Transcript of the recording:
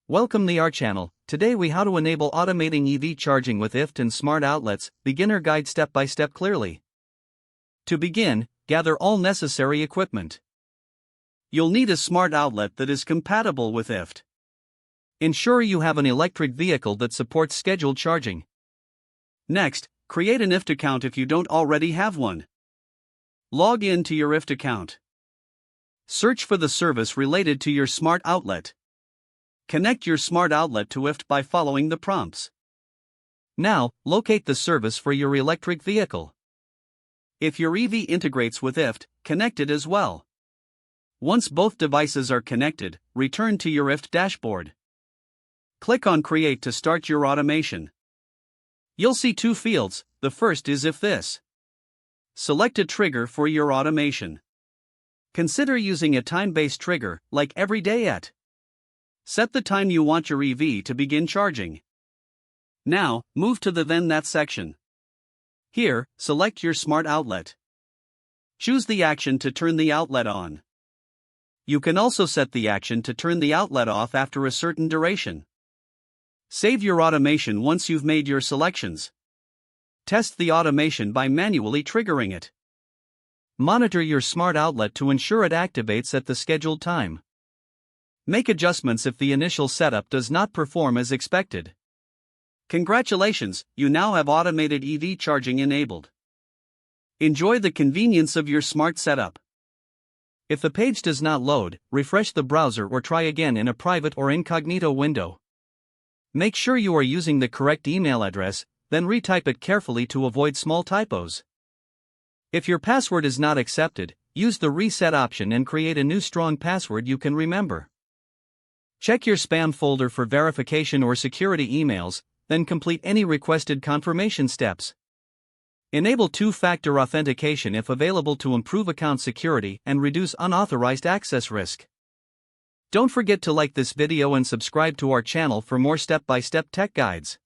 Welcome to our channel. Today we how to enable automating EV charging with IFTTT and smart outlets, beginner guide step by step clearly. To begin, gather all necessary equipment. You'll need a smart outlet that is compatible with IFTTT. Ensure you have an electric vehicle that supports scheduled charging. Next, create an IFTTT account if you don't already have one. Log in to your IFTTT account. Search for the service related to your smart outlet. Connect your smart outlet to IFTTT by following the prompts. Now, locate the service for your electric vehicle. If your EV integrates with IFTTT, connect it as well. Once both devices are connected, return to your IFTTT dashboard. Click on Create to start your automation. You'll see two fields. The first is if this. Select a trigger for your automation. Consider using a time-based trigger, like every day at. Set the time you want your EV to begin charging. Now, move to the Then That section. Here, select your smart outlet. Choose the action to turn the outlet on. You can also set the action to turn the outlet off after a certain duration. Save your automation once you've made your selections. Test the automation by manually triggering it. Monitor your smart outlet to ensure it activates at the scheduled time. Make adjustments if the initial setup does not perform as expected. Congratulations, you now have automated EV charging enabled. Enjoy the convenience of your smart setup. If the page does not load, refresh the browser or try again in a private or incognito window. Make sure you are using the correct email address, then retype it carefully to avoid small typos. If your password is not accepted, use the reset option and create a new strong password you can remember. Check your spam folder for verification or security emails, then complete any requested confirmation steps. Enable two-factor authentication if available to improve account security and reduce unauthorized access risk. Don't forget to like this video and subscribe to our channel for more step-by-step tech guides.